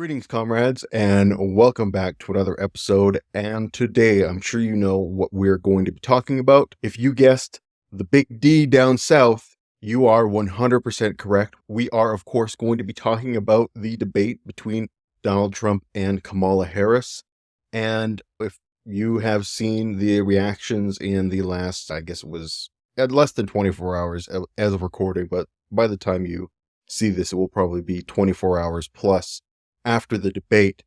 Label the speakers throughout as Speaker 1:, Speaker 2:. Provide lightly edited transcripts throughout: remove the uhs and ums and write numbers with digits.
Speaker 1: Greetings, comrades, and welcome back to another episode. And today, I'm sure you know what we're going to be talking about. If you guessed the big D down south, you are 100% correct. We are, of course, going to be talking about the debate between Donald Trump and Kamala Harris. And if you have seen the reactions in the last, I guess it was at less than 24 hours as of recording, but by the time you see this, it will probably be 24 hours plus after the debate.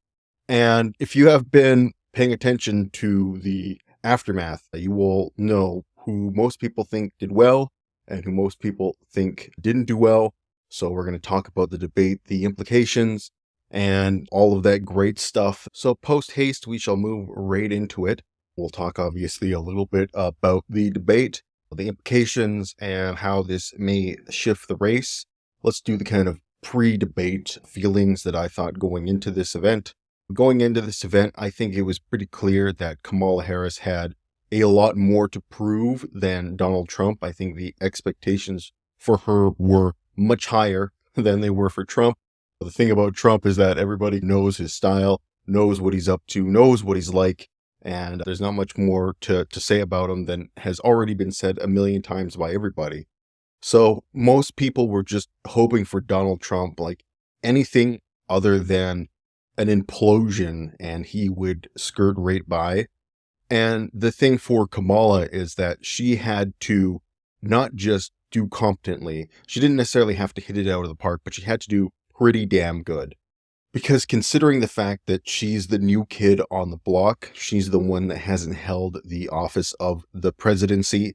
Speaker 1: And if you have been paying attention to the aftermath, you will know who most people think did well and who most people think didn't do well. So we're going to talk about the debate, the implications, and all of that great stuff. So post haste, we shall move right into it. We'll talk obviously a little bit about the debate, the implications, and how this may shift the race. Let's do the kind of pre-debate feelings that I thought going into this event. Going into this event, I think it was pretty clear that Kamala Harris had a lot more to prove than Donald Trump. I think the expectations for her were much higher than they were for Trump. The thing about Trump is that everybody knows his style, knows what he's up to, knows what he's like, and there's not much more to say about him than has already been said a million times by everybody. So most people were just hoping for Donald Trump, like anything other than an implosion, and he would skirt right by. And the thing for Kamala is that she had to not just do competently. She didn't necessarily have to hit it out of the park, but she had to do pretty damn good. Because considering the fact that she's the new kid on the block, she's the one that hasn't held the office of the presidency,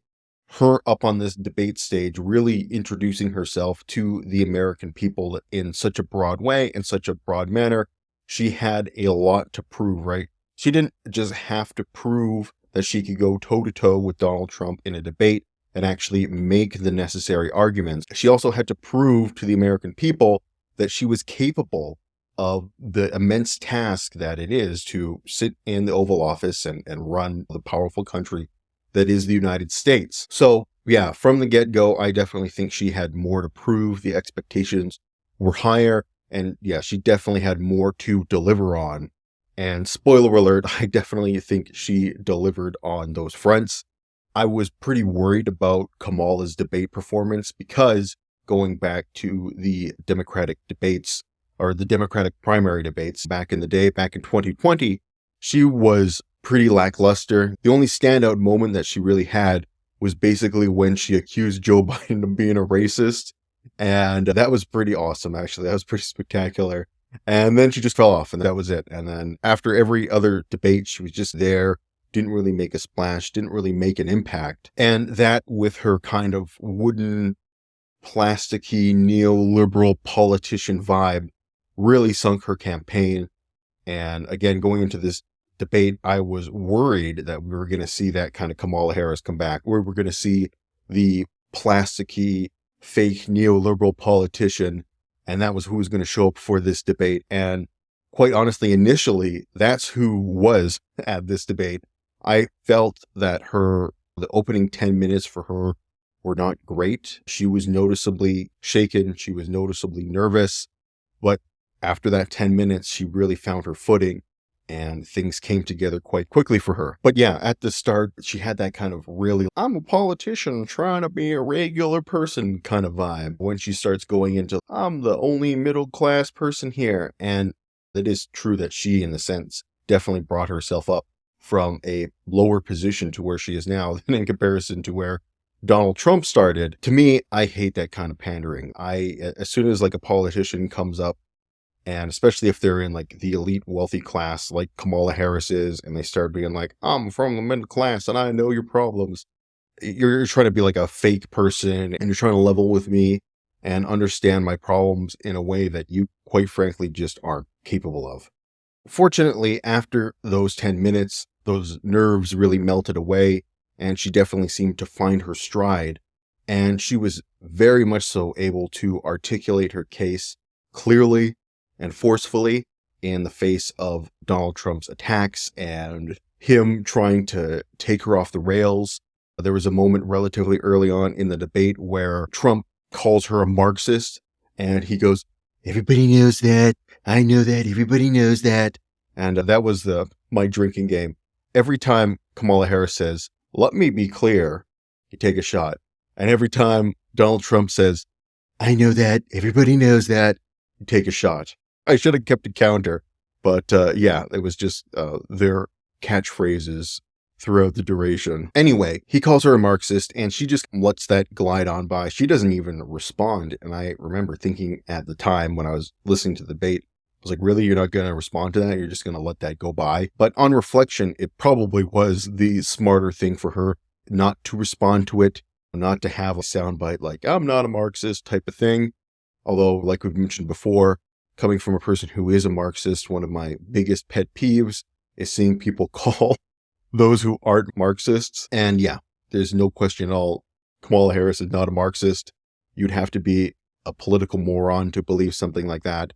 Speaker 1: her up on this debate stage, really introducing herself to the American people in such a broad way, in such a broad manner, she had a lot to prove, right? She didn't just have to prove that she could go toe-to-toe with Donald Trump in a debate and actually make the necessary arguments. She also had to prove to the American people that she was capable of the immense task that it is to sit in the Oval Office and run the powerful country that is the United States. So yeah, from the get-go, I definitely think she had more to prove. The expectations were higher, and yeah, she definitely had more to deliver on. And spoiler alert, I definitely think she delivered on those fronts. I was pretty worried about Kamala's debate performance because going back to the Democratic debates, or the Democratic primary debates back in the day, back in 2020, she was pretty lackluster. The only standout moment that she really had was basically when she accused Joe Biden of being a racist. And that was pretty awesome, actually. That was pretty spectacular. And then she just fell off, and that was it. And then after every other debate, she was just there, didn't really make a splash, didn't really make an impact. And that, with her kind of wooden, plasticky, neoliberal politician vibe, really sunk her campaign. And again, going into this debate, I was worried that we were going to see that kind of Kamala Harris come back, where we're going to see the plasticky, fake neoliberal politician, and that was who was going to show up for this debate. And quite honestly, initially, that's who was at this debate. I felt that the opening 10 minutes for her were not great. She was noticeably shaken. She was noticeably nervous. But after that 10 minutes, she really found her footing, and things came together quite quickly for her. But yeah, at the start, she had that kind of really, I'm a politician trying to be a regular person kind of vibe. When she starts going into, I'm the only middle class person here. And it is true that she, in a sense, definitely brought herself up from a lower position to where she is now in comparison to where Donald Trump started. To me, I hate that kind of pandering. As soon as like a politician comes up, and especially if they're in like the elite wealthy class, like Kamala Harris is, and they start being like, I'm from the middle class and I know your problems. You're trying to be like a fake person, and you're trying to level with me and understand my problems in a way that you, quite frankly, just aren't capable of. Fortunately, after those 10 minutes, those nerves really melted away, and she definitely seemed to find her stride. And she was very much so able to articulate her case clearly and forcefully in the face of Donald Trump's attacks and him trying to take her off the rails. There was a moment relatively early on in the debate where Trump calls her a Marxist, and he goes, everybody knows that. I know that. Everybody knows that. And that was my drinking game. Every time Kamala Harris says, let me be clear, you take a shot. And every time Donald Trump says, I know that, everybody knows that, you take a shot. I should have kept a counter. But yeah, it was just their catchphrases throughout the duration. Anyway, he calls her a Marxist and she just lets that glide on by. She doesn't even respond. And I remember thinking at the time when I was listening to the debate, I was like, really? You're not going to respond to that? You're just going to let that go by? But on reflection, it probably was the smarter thing for her not to respond to it, not to have a soundbite like, I'm not a Marxist type of thing. Although, like we've mentioned before, coming from a person who is a Marxist, one of my biggest pet peeves is seeing people call those who aren't Marxists. And yeah, there's no question at all. Kamala Harris is not a Marxist. You'd have to be a political moron to believe something like that.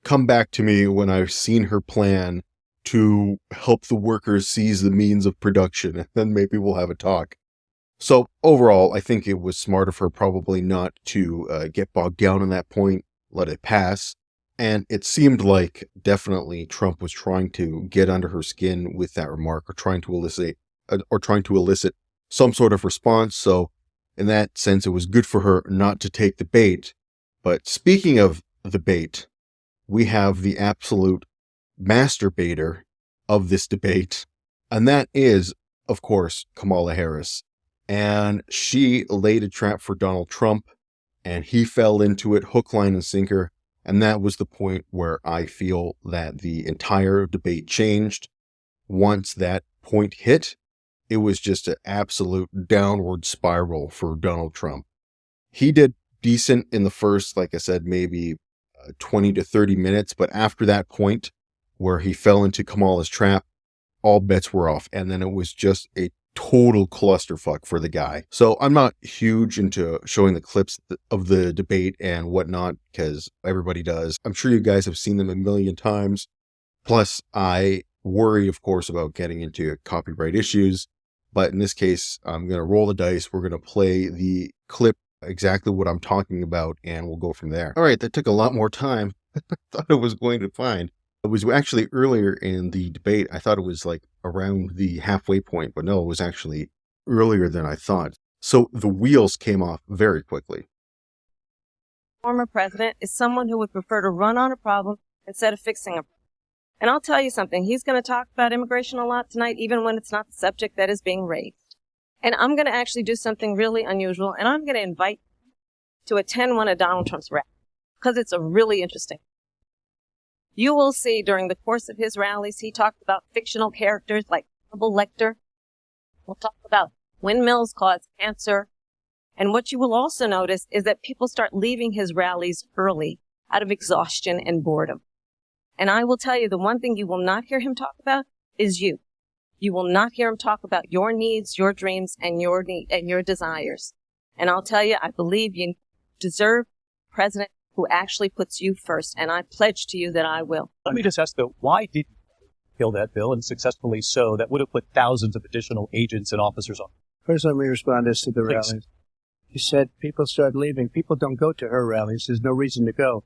Speaker 1: Come back to me when I've seen her plan to help the workers seize the means of production, and then maybe we'll have a talk. So overall, I think it was smart of her probably not to get bogged down on that point, let it pass. And it seemed like definitely Trump was trying to get under her skin with that remark, or trying to elicit some sort of response. So in that sense, it was good for her not to take the bait. But speaking of the bait, we have the absolute masturbator of this debate, and that is, of course, Kamala Harris. And she laid a trap for Donald Trump, and he fell into it hook, line, and sinker. And that was the point where I feel that the entire debate changed. Once that point hit, it was just an absolute downward spiral for Donald Trump. He did decent in the first, like I said, maybe 20 to 30 minutes. But after that point where he fell into Kamala's trap, all bets were off. And then it was just a total clusterfuck for the guy. So I'm not huge into showing the clips of the debate and whatnot, because everybody does. I'm sure you guys have seen them a million times. Plus, I worry, of course, about getting into copyright issues. But in this case, I'm going to roll the dice. We're going to play the clip, exactly what I'm talking about, and we'll go from there. All right, that took a lot more time than I thought it was going to find. It was actually earlier in the debate. I thought it was like around the halfway point, but no, it was actually earlier than I thought. So the wheels came off very quickly.
Speaker 2: Former president is someone who would prefer to run on a problem instead of fixing a problem. And I'll tell you something, he's going to talk about immigration a lot tonight, even when it's not the subject that is being raised. And I'm going to actually do something really unusual, and I'm going to invite you to attend one of Donald Trump's rallies, because it's a really interesting. You will see during the course of his rallies, he talked about fictional characters like Hannibal Lecter. We'll talk about windmills cause cancer. And what you will also notice is that people start leaving his rallies early out of exhaustion and boredom. And I will tell you, the one thing you will not hear him talk about is you. You will not hear him talk about your needs, your dreams, and your desires. And I'll tell you, I believe you deserve a president who actually puts you first, and I pledge to you that I will.
Speaker 3: Let me just ask, though, why did you kill that bill, and successfully so, that would have put thousands of additional agents and officers on?
Speaker 4: First, let me respond as to the rallies. You said people start leaving. People don't go to her rallies. There's no reason to go.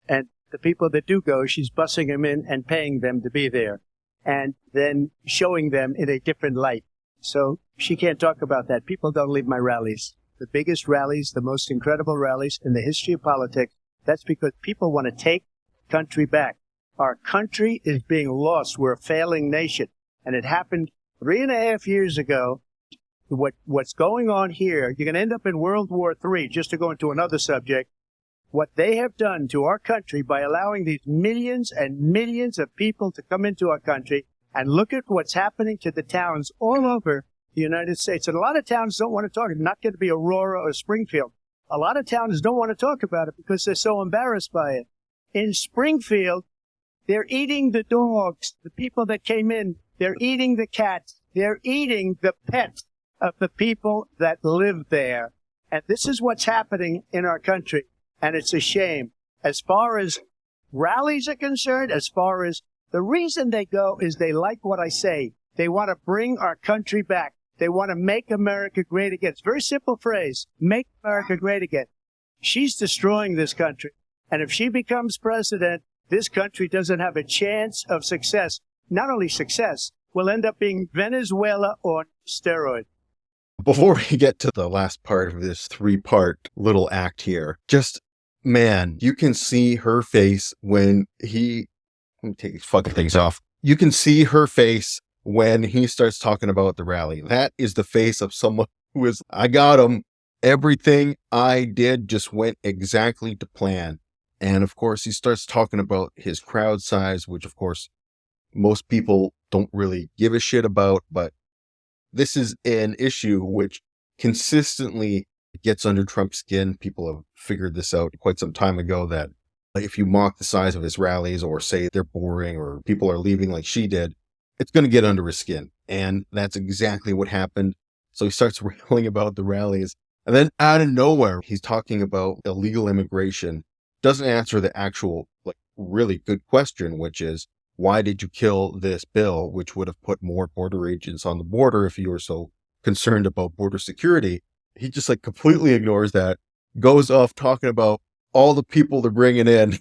Speaker 4: And the people that do go, she's bussing them in and paying them to be there, and then showing them in a different light. So she can't talk about that. People don't leave my rallies. The biggest rallies, the most incredible rallies in the history of politics, that's because people want to take the country back. Our country is being lost. We're a failing nation. And it happened 3.5 years ago. What's going on here, you're going to end up in World War III, just to go into another subject. What they have done to our country by allowing these millions and millions of people to come into our country, and look at what's happening to the towns all over the United States. And a lot of towns don't want to talk. It's not going to be Aurora or Springfield. A lot of towns don't want to talk about it because they're so embarrassed by it. In Springfield, they're eating the dogs, the people that came in. They're eating the cats. They're eating the pets of the people that live there. And this is what's happening in our country. And it's a shame. As far as rallies are concerned, as far as the reason they go is they like what I say. They want to bring our country back. They want to make America great again. It's a very simple phrase, make America great again. She's destroying this country. And if she becomes president, this country doesn't have a chance of success. Not only success, we'll end up being Venezuela on steroids.
Speaker 1: Before we get to the last part of this 3-part little act here, just, man, you can see her face when let me take these fucking things off. You can see her face when he starts talking about the rally. That is the face of someone who is, I got him. Everything I did just went exactly to plan. And of course, he starts talking about his crowd size, which of course, most people don't really give a shit about, but this is an issue which consistently gets under Trump's skin. People have figured this out quite some time ago, that if you mock the size of his rallies or say they're boring or people are leaving like she did, it's going to get under his skin. And that's exactly what happened. So he starts railing about the rallies. And then out of nowhere, he's talking about illegal immigration. Doesn't answer the actual, really good question, which is, why did you kill this bill, which would have put more border agents on the border if you were so concerned about border security? He just completely ignores that, goes off talking about all the people they're bringing in.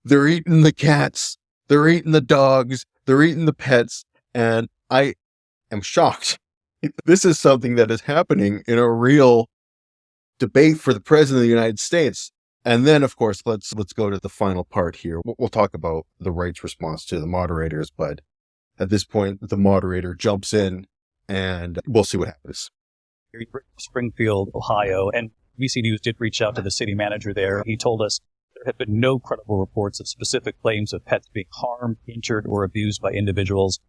Speaker 1: They're eating the cats, they're eating the dogs, they're eating the pets, and I am shocked. This is something that is happening in a real debate for the president of the United States. And then, of course, let's go to the final part here. We'll talk about the right's response to the moderators, but at this point, the moderator jumps in, and we'll see what happens.
Speaker 3: Springfield, Ohio, and BC News did reach out to the city manager there. He told us there have been no credible reports of specific claims of pets being harmed, injured, or abused by individuals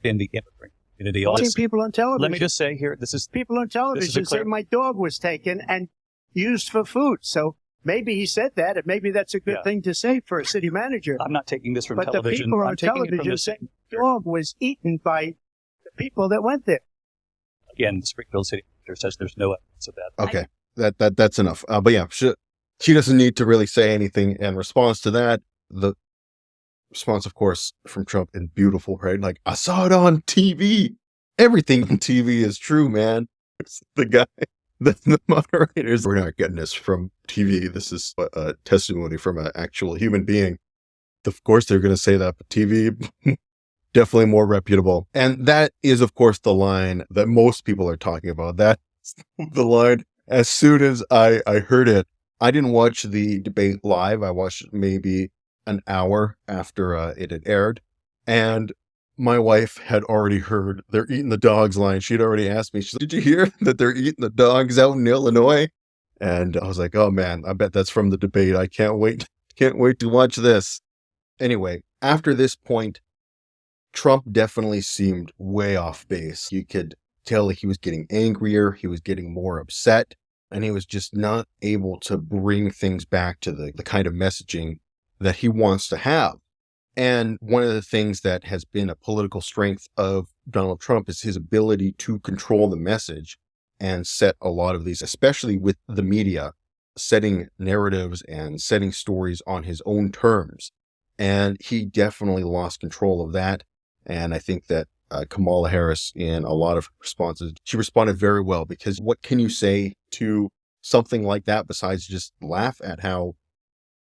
Speaker 3: in the immigrant community.
Speaker 4: I've seen people on television.
Speaker 3: Let me just say here, this is
Speaker 4: people on television say my dog was taken and used for food. So maybe he said that, and maybe that's a good thing to say for a city manager.
Speaker 3: I'm not taking this from
Speaker 4: but
Speaker 3: television.
Speaker 4: The people on television say the dog was eaten by the people that went there.
Speaker 3: Again, the Springfield city manager says there's no evidence of that.
Speaker 1: Okay, that's enough. But yeah, she doesn't need to really say anything in response to that. The response, of course, from Trump is beautiful, right? I saw it on TV. Everything on TV is true, man. It's the guy. The moderators, we're not getting this from TV. This is a testimony from an actual human being. Of course, they're going to say that, but TV, definitely more reputable. And that is, of course, the line that most people are talking about. That's the line. As soon as I heard it, I didn't watch the debate live. I watched maybe an hour after it had aired. And my wife had already heard they're eating the dogs line. She'd already asked me, she said, did you hear that they're eating the dogs out in Illinois? And I was like, oh man, I bet that's from the debate. I can't wait to watch this. Anyway, after this point, Trump definitely seemed way off base. You could tell he was getting angrier. He was getting more upset, and he was just not able to bring things back to the kind of messaging that he wants to have. And one of the things that has been a political strength of Donald Trump is his ability to control the message and set a lot of these, especially with the media, setting narratives and setting stories on his own terms. And he definitely lost control of that. And I think that Kamala Harris, in a lot of responses, she responded very well, because what can you say to something like that besides just laugh at how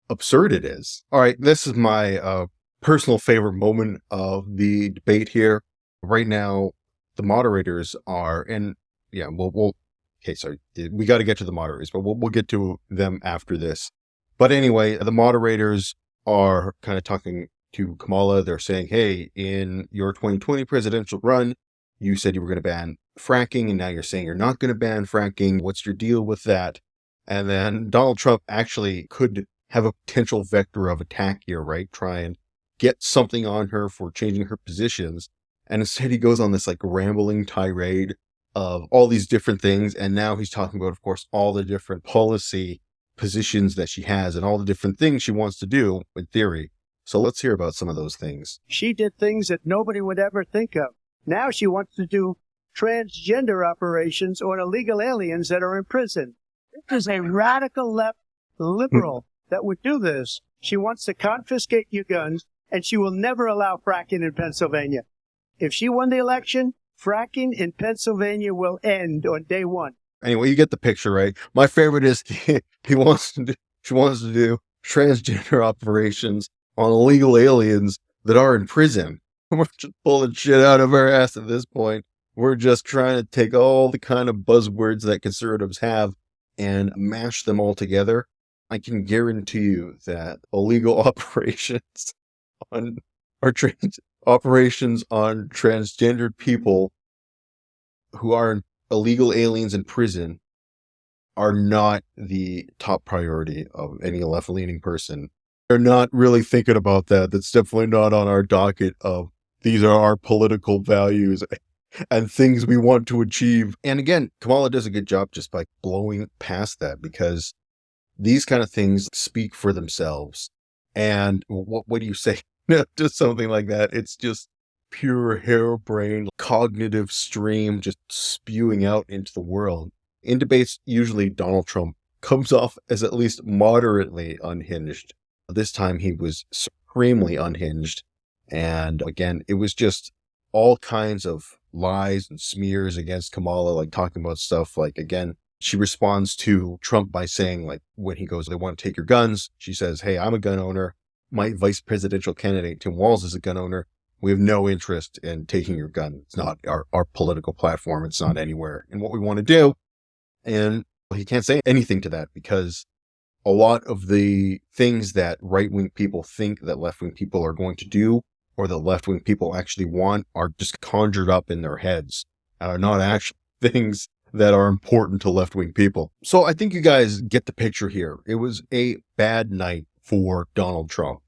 Speaker 1: absurd it is? All right, this is my personal favorite moment of the debate here. Right now, the moderators are, and yeah, we got to get to the moderators, but we'll get to them after this. But anyway, the moderators are kind of talking to Kamala. They're saying, hey, in your 2020 presidential run, you said you were going to ban fracking, and now you're saying you're not going to ban fracking. What's your deal with that? And then Donald Trump actually could have a potential vector of attack here, right? Try and get something on her for changing her positions. And instead he goes on this rambling tirade of all these different things. And now he's talking about, of course, all the different policy positions that she has and all the different things she wants to do in theory. So let's hear about some of those things.
Speaker 4: She did things that nobody would ever think of. Now she wants to do transgender operations on illegal aliens that are in prison. This is a radical left liberal that would do this. She wants to confiscate your guns, and she will never allow fracking in Pennsylvania. If she won the election, fracking in Pennsylvania will end on day one.
Speaker 1: Anyway, you get the picture, right? My favorite is she wants to do transgender operations on illegal aliens that are in prison. We're just pulling shit out of our ass at this point. We're just trying to take all the kind of buzzwords that conservatives have and mash them all together. I can guarantee you that illegal operations on operations on transgendered people who are illegal aliens in prison are not the top priority of any left-leaning person. They're not really thinking about that. That's definitely not on our docket of these are our political values and things we want to achieve. And again, Kamala does a good job just by blowing past that, because these kind of things speak for themselves. And what do you say to something like that? It's just pure harebrained cognitive stream just spewing out into the world. In debates, usually Donald Trump comes off as at least moderately unhinged. This time he was supremely unhinged. And again, it was just all kinds of lies and smears against Kamala, like talking about stuff like, again, she responds to Trump by saying, like, when he goes, they want to take your guns. She says, hey, I'm a gun owner. My vice presidential candidate, Tim Walz, is a gun owner. We have no interest in taking your gun. It's not our political platform. It's not anywhere in what we want to do. And he can't say anything to that, because a lot of the things that right-wing people think that left-wing people are going to do, or that left-wing people actually want, are just conjured up in their heads and are not actually things that are important to left-wing people. So I think you guys get the picture here. It was a bad night for Donald Trump.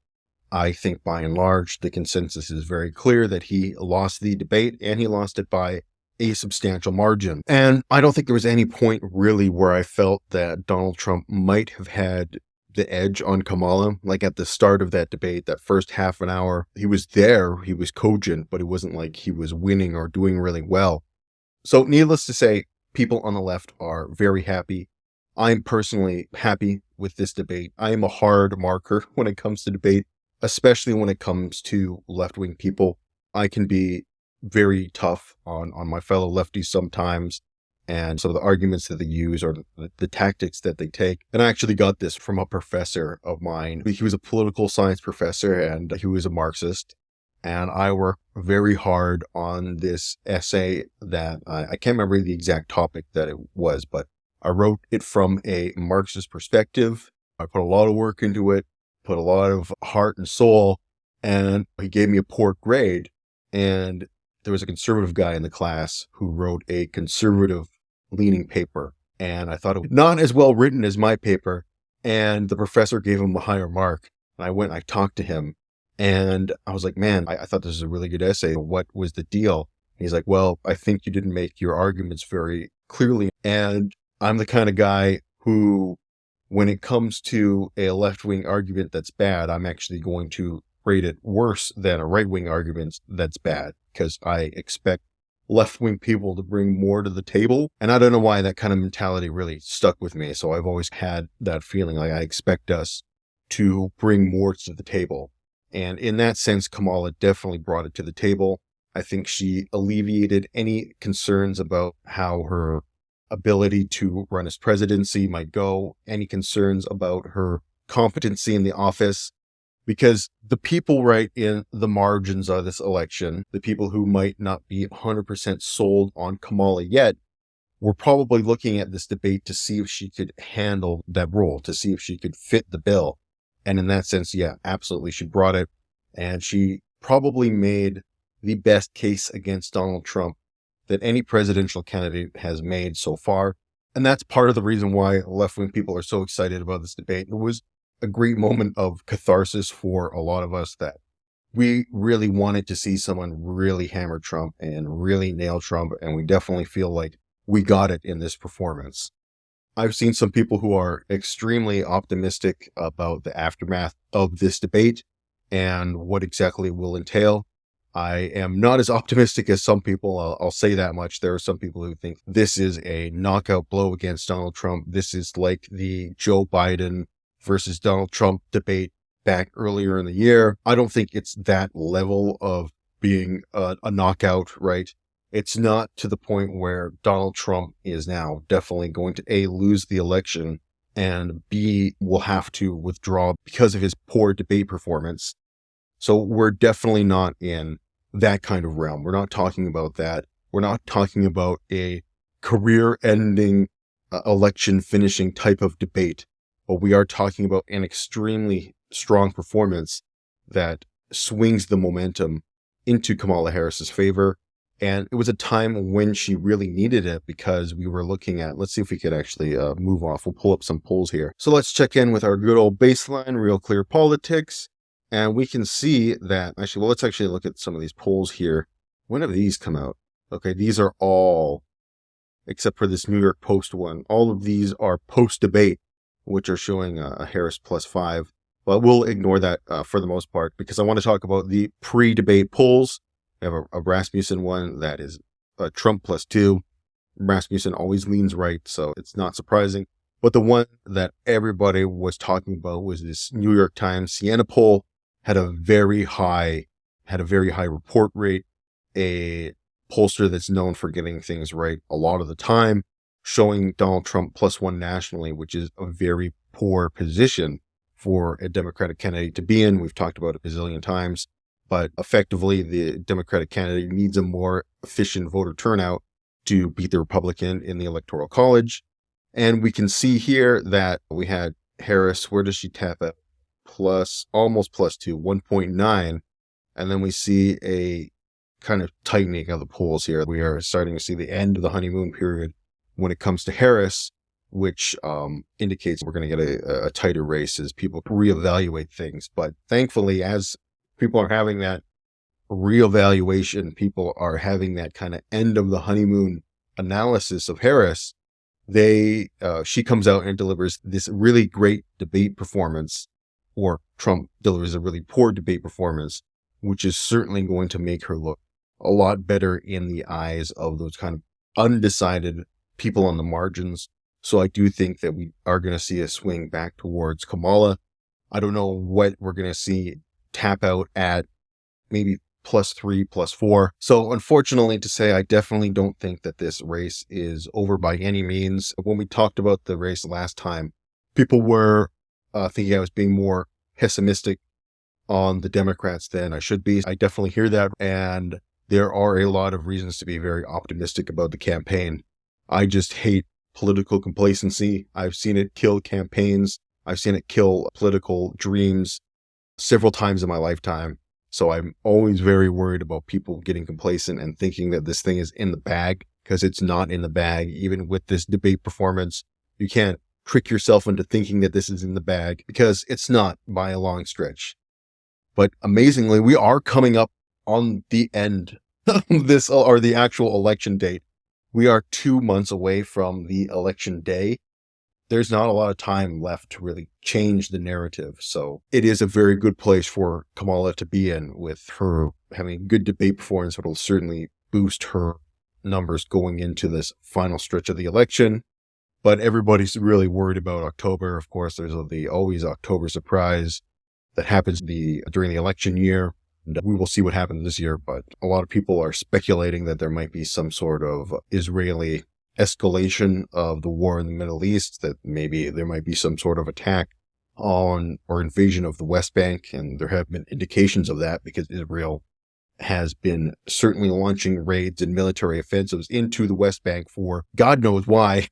Speaker 1: I think by and large, the consensus is very clear that he lost the debate, and he lost it by a substantial margin. And I don't think there was any point really where I felt that Donald Trump might have had the edge on Kamala. Like at the start of that debate, that first half an hour, he was there, he was cogent, but it wasn't like he was winning or doing really well. So needless to say, people on the left are very happy. I'm personally happy with this debate. I am a hard marker when it comes to debate, especially when it comes to left-wing people. I can be very tough on my fellow lefties sometimes, and some of the arguments that they use or the tactics that they take. And I actually got this from a professor of mine. He was a political science professor, and he was a Marxist. And I worked very hard on this essay that I can't remember the exact topic that it was, but I wrote it from a Marxist perspective. I put a lot of work into it, put a lot of heart and soul, and he gave me a poor grade. And there was a conservative guy in the class who wrote a conservative leaning paper, and I thought it was not as well written as my paper, and the professor gave him a higher mark. And I went and I talked to him, and I was like, man, I thought this was a really good essay. What was the deal? And he's like, well, I think you didn't make your arguments very clearly. And I'm the kind of guy who, when it comes to a left-wing argument that's bad, I'm actually going to rate it worse than a right-wing argument that's bad, because I expect left-wing people to bring more to the table. And I don't know why that kind of mentality really stuck with me. So I've always had that feeling like I expect us to bring more to the table. And in that sense, Kamala definitely brought it to the table. I think she alleviated any concerns about how her ability to run as presidency might go, any concerns about her competency in the office. Because the people right in the margins of this election, the people who might not be 100% sold on Kamala yet, were probably looking at this debate to see if she could handle that role, to see if she could fit the bill. And in that sense, yeah, absolutely, she brought it. And she probably made the best case against Donald Trump that any presidential candidate has made so far. And that's part of the reason why left-wing people are so excited about this debate. It was a great moment of catharsis for a lot of us, that we really wanted to see someone really hammer Trump and really nail Trump. And we definitely feel like we got it in this performance. I've seen some people who are extremely optimistic about the aftermath of this debate and what exactly it will entail. I am not as optimistic as some people. I'll say that much. There are some people who think this is a knockout blow against Donald Trump. This is like the Joe Biden versus Donald Trump debate back earlier in the year. I don't think it's that level of being a knockout, right? It's not to the point where Donald Trump is now definitely going to lose the election, and B will have to withdraw because of his poor debate performance. So we're definitely not in that kind of realm. We're not talking about that. We're not talking about a career-ending, election-finishing type of debate, but we are talking about an extremely strong performance that swings the momentum into Kamala Harris's favor. And it was a time when she really needed it because we were looking at, let's see if we could actually move off. We'll pull up some polls here. So let's check in with our good old baseline, Real Clear Politics. And we can see that, actually, well, let's actually look at some of these polls here. When have these come out? Okay, these are all, except for this New York Post one, all of these are post-debate, which are showing a Harris +5. But we'll ignore that for the most part because I want to talk about the pre-debate polls. We have a Rasmussen one that is Trump +2. Rasmussen always leans right, so it's not surprising. But the one that everybody was talking about was this New York Times Siena poll. Had a very high report rate. A pollster that's known for getting things right a lot of the time, showing Donald Trump +1 nationally, which is a very poor position for a Democratic candidate to be in. We've talked about it a bazillion times. But effectively, the Democratic candidate needs a more efficient voter turnout to beat the Republican in the Electoral College. And we can see here that we had Harris, where does she tap at? Almost +2, 1.9. And then we see a kind of tightening of the polls here. We are starting to see the end of the honeymoon period when it comes to Harris, which indicates we're going to get a tighter race as people reevaluate things. But thankfully, as people are having that reevaluation, people are having that kind of end of the honeymoon analysis of Harris, she comes out and delivers this really great debate performance, or Trump delivers a really poor debate performance, which is certainly going to make her look a lot better in the eyes of those kind of undecided people on the margins. So I do think that we are going to see a swing back towards Kamala. I don't know what we're going to see tap out at, maybe +3, +4. So unfortunately to say, I definitely don't think that this race is over by any means. When we talked about the race last time, people were thinking I was being more pessimistic on the Democrats than I should be. I definitely hear that. And there are a lot of reasons to be very optimistic about the campaign. I just hate political complacency. I've seen it kill campaigns. I've seen it kill political dreams several times in my lifetime. So I'm always very worried about people getting complacent and thinking that this thing is in the bag, because it's not in the bag. Even with this debate performance, you can't trick yourself into thinking that this is in the bag, because it's not by a long stretch. But amazingly, we are coming up on the end of this, or the actual election date. We are 2 months away from the election day. There's not a lot of time left to really change the narrative. So it is a very good place for Kamala to be in, with her having good debate performance. It'll certainly boost her numbers going into this final stretch of the election. But everybody's really worried about October. Of course, there's the always October surprise that happens during the election year. And we will see what happens this year. But a lot of people are speculating that there might be some sort of Israeli escalation of the war in the Middle East, that maybe there might be some sort of attack on or invasion of the West Bank. And there have been indications of that, because Israel has been certainly launching raids and military offensives into the West Bank for God knows why.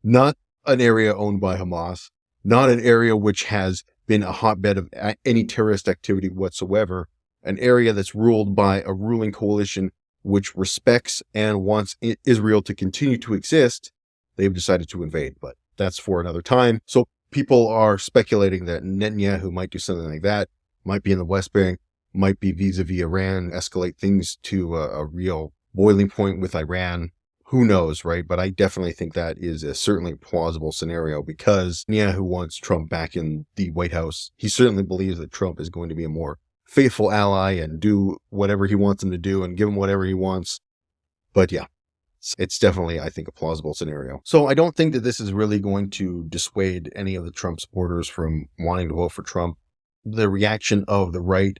Speaker 1: Not an area owned by Hamas, not an area which has been a hotbed of any terrorist activity whatsoever, an area that's ruled by a ruling coalition which respects and wants Israel to continue to exist. They've decided to invade, but that's for another time. So people are speculating that Netanyahu might do something like that, might be in the West Bank, might be vis-a-vis Iran, escalate things to a real boiling point with Iran. Who knows, right? But I definitely think that is a certainly plausible scenario, because Netanyahu wants Trump back in the White House. He certainly believes that Trump is going to be a more faithful ally and do whatever he wants him to do and give him whatever he wants. But yeah, it's definitely, I think, a plausible scenario. So I don't think that this is really going to dissuade any of the Trump supporters from wanting to vote for Trump. The reaction of the right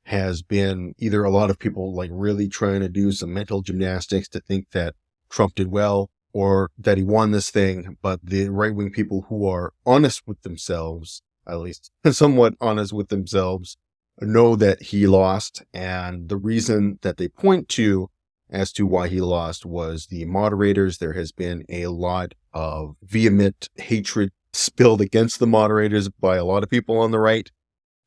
Speaker 1: has been either a lot of people like really trying to do some mental gymnastics to think that Trump did well, or that he won this thing, but the right-wing people who are honest with themselves, at least somewhat honest with themselves, know that he lost. And the reason that they point to as to why he lost was the moderators. There has been a lot of vehement hatred spilled against the moderators by a lot of people on the right.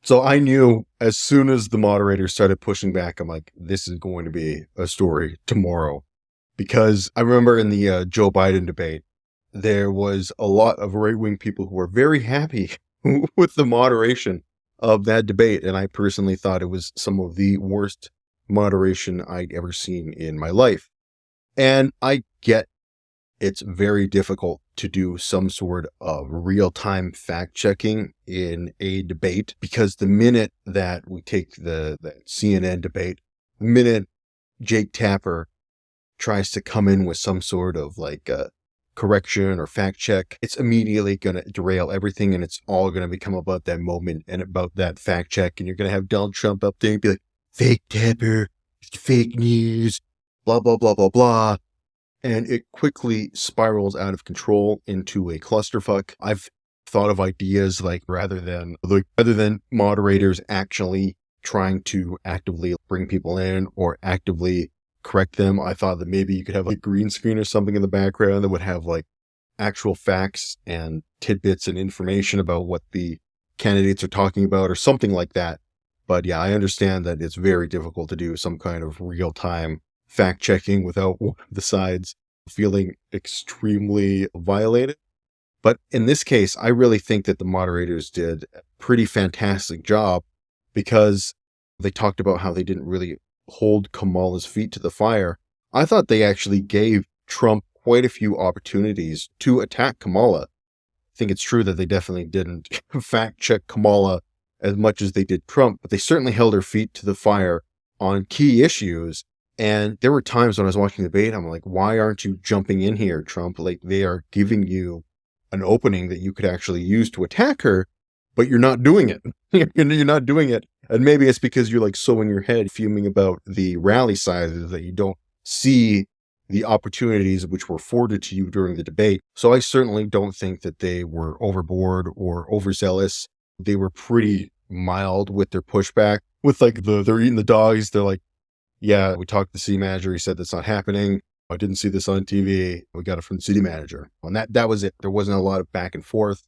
Speaker 1: So I knew as soon as the moderators started pushing back, I'm like, this is going to be a story tomorrow. Because I remember in the Joe Biden debate, there was a lot of right-wing people who were very happy with the moderation of that debate. And I personally thought it was some of the worst moderation I'd ever seen in my life. And I get it's very difficult to do some sort of real-time fact-checking in a debate, because the minute that we take the CNN debate, the minute Jake Tapper tries to come in with some sort of like a correction or fact check, it's immediately going to derail everything, and it's all going to become about that moment and about that fact check. And you're going to have Donald Trump up there and be like, fake Tapper, fake news, blah, blah, blah, blah, blah. And it quickly spirals out of control into a clusterfuck. I've thought of ideas like rather than moderators actually trying to actively bring people in or actively correct them, I thought that maybe you could have like a green screen or something in the background that would have like actual facts and tidbits and information about what the candidates are talking about or something like that. But yeah, I understand that it's very difficult to do some kind of real-time fact-checking without one of the sides feeling extremely violated. But in this case, I really think that the moderators did a pretty fantastic job, because they talked about how they didn't really hold Kamala's feet to the fire. I thought they actually gave Trump quite a few opportunities to attack Kamala. I think it's true that they definitely didn't fact check Kamala as much as they did Trump, but they certainly held her feet to the fire on key issues. And there were times when I was watching the debate, I'm like, why aren't you jumping in here, Trump? Like, they are giving you an opening that you could actually use to attack her, but you're not doing it. You're not doing it. And maybe it's because you're like so in your head fuming about the rally sizes that you don't see the opportunities which were afforded to you during the debate. So I certainly don't think that they were overboard or overzealous. They were pretty mild with their pushback. With like they're eating the dogs. They're like, yeah, we talked to the city manager. He said that's not happening. I didn't see this on TV. We got it from the city manager. And that was it. There wasn't a lot of back and forth.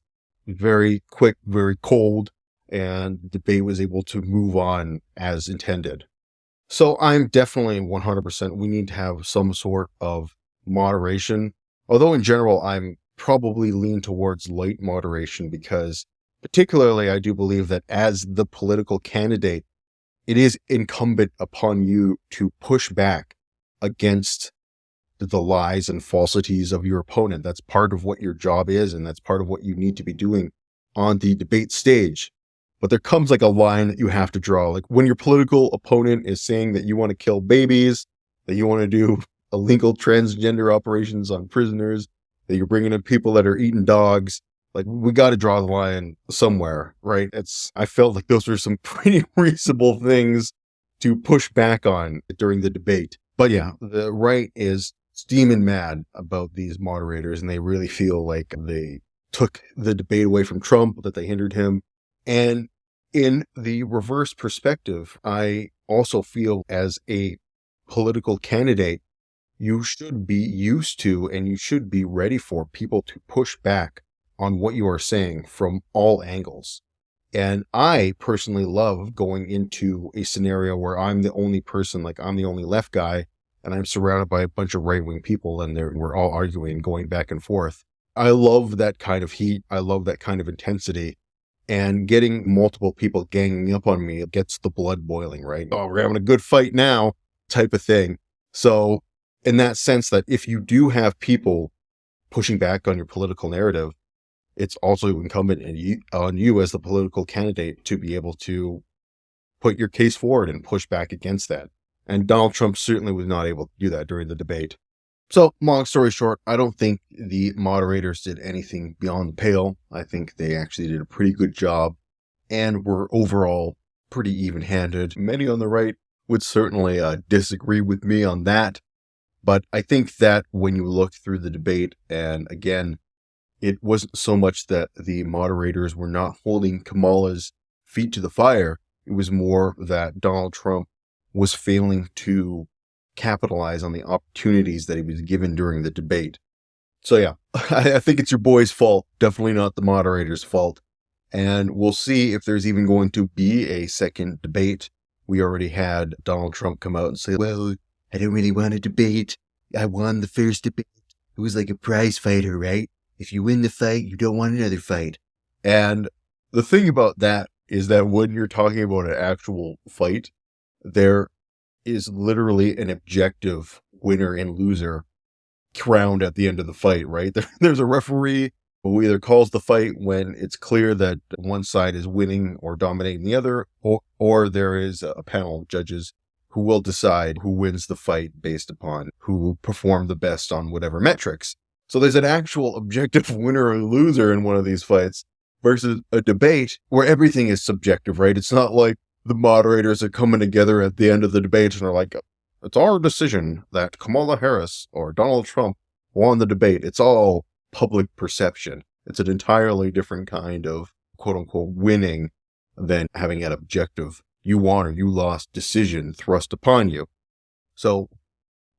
Speaker 1: Very quick, very cold. And the debate was able to move on as intended. So I'm definitely 100%. We need to have some sort of moderation. Although in general, I'm probably lean towards light moderation, because particularly I do believe that as the political candidate, it is incumbent upon you to push back against the lies and falsities of your opponent. That's part of what your job is, and that's part of what you need to be doing on the debate stage. But there comes like a line that you have to draw. Like when your political opponent is saying that you want to kill babies, that you want to do illegal transgender operations on prisoners, that you're bringing in people that are eating dogs, like we got to draw the line somewhere, right? I felt like those were some pretty reasonable things to push back on during the debate. But yeah, the right is steaming mad about these moderators, and they really feel like they took the debate away from Trump, that they hindered him. And in the reverse perspective, I also feel as a political candidate, you should be used to and you should be ready for people to push back on what you are saying from all angles. And I personally love going into a scenario where I'm the only person, like I'm the only left guy, and I'm surrounded by a bunch of right-wing people, and we're all arguing, going back and forth. I love that kind of heat. I love that kind of intensity. And getting multiple people ganging up on me gets the blood boiling, right? Oh, we're having a good fight now, type of thing. So in that sense, that if you do have people pushing back on your political narrative, it's also incumbent on you as the political candidate to be able to put your case forward and push back against that. And Donald Trump certainly was not able to do that during the debate. So, long story short, I don't think the moderators did anything beyond the pale. I think they actually did a pretty good job and were overall pretty even-handed. Many on the right would certainly disagree with me on that. But I think that when you look through the debate, and again, it wasn't so much that the moderators were not holding Kamala's feet to the fire. It was more that Donald Trump was failing to capitalize on the opportunities that he was given during the debate. So yeah, I think it's your boy's fault. Definitely not the moderator's fault. And we'll see if there's even going to be a second debate. We already had Donald Trump come out and say, well, I don't really want a debate. I won the first debate. It was like a prize fighter, right? If you win the fight, you don't want another fight. And the thing about that is that when you're talking about an actual fight, there is literally an objective winner and loser crowned at the end of the fight, right? There's a referee who either calls the fight when it's clear that one side is winning or dominating the other, or there is a panel of judges who will decide who wins the fight based upon who performed the best on whatever metrics. So there's an actual objective winner or loser in one of these fights versus a debate where everything is subjective, right? It's not like the moderators are coming together at the end of the debate and are like, it's our decision that Kamala Harris or Donald Trump won the debate. It's all public perception. It's an entirely different kind of quote unquote winning than having an objective you won or you lost decision thrust upon you. So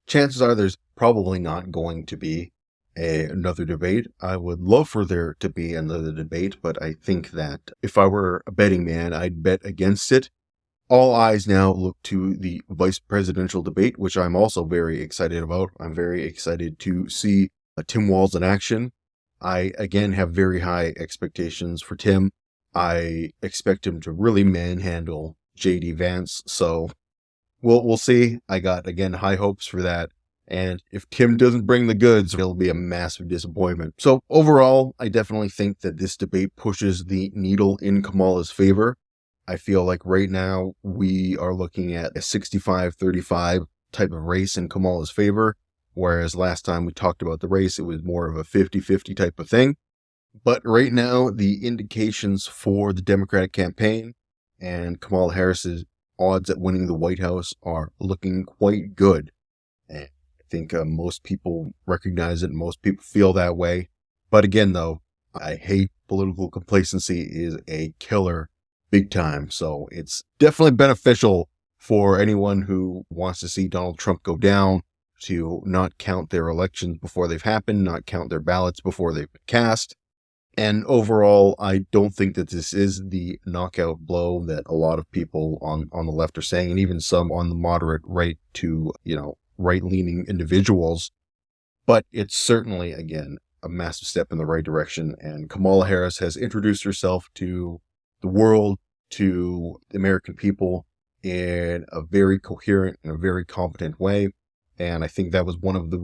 Speaker 1: chances are there's probably not going to be another debate. I would love for there to be another debate, but I think that if I were a betting man, I'd bet against it. All eyes now look to the vice presidential debate, which I'm also very excited about. I'm very excited to see Tim Walz in action. I, again, have very high expectations for Tim. I expect him to really manhandle J.D. Vance, so we'll see. I got, again, high hopes for that. And if Tim doesn't bring the goods, it'll be a massive disappointment. So overall, I definitely think that this debate pushes the needle in Kamala's favor. I feel like right now we are looking at a 65-35 type of race in Kamala's favor, whereas last time we talked about the race, it was more of a 50-50 type of thing. But right now, the indications for the Democratic campaign and Kamala Harris's odds at winning the White House are looking quite good. And I think most people recognize it. Most people feel that way. But again, though, I hate political complacency is a killer big time. So it's definitely beneficial for anyone who wants to see Donald Trump go down to not count their elections before they've happened, not count their ballots before they've been cast. And overall, I don't think that this is the knockout blow that a lot of people on the left are saying, and even some on the moderate right to, right-leaning individuals. But it's certainly, again, a massive step in the right direction. And Kamala Harris has introduced herself to the world, to the American people in a very coherent and a very competent way. And I think that was one of the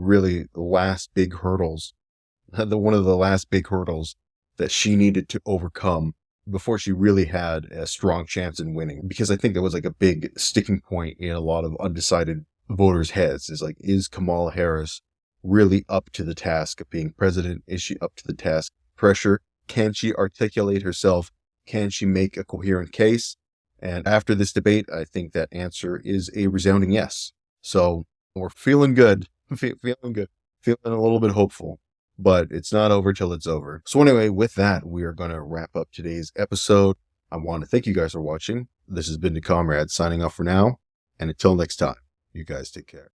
Speaker 1: last big hurdles that she needed to overcome before she really had a strong chance in winning. Because I think that was like a big sticking point in a lot of undecided voters' heads. Is Kamala Harris really up to the task of being president? Is she up to the task of pressure? Can she articulate herself? Can she make a coherent case? And after this debate, I think that answer is a resounding yes. So we're feeling good, feeling a little bit hopeful. But it's not over till it's over. So anyway, with that, we are going to wrap up today's episode. I want to thank you guys for watching. This has been the Comrade signing off for now. And until next time, you guys take care.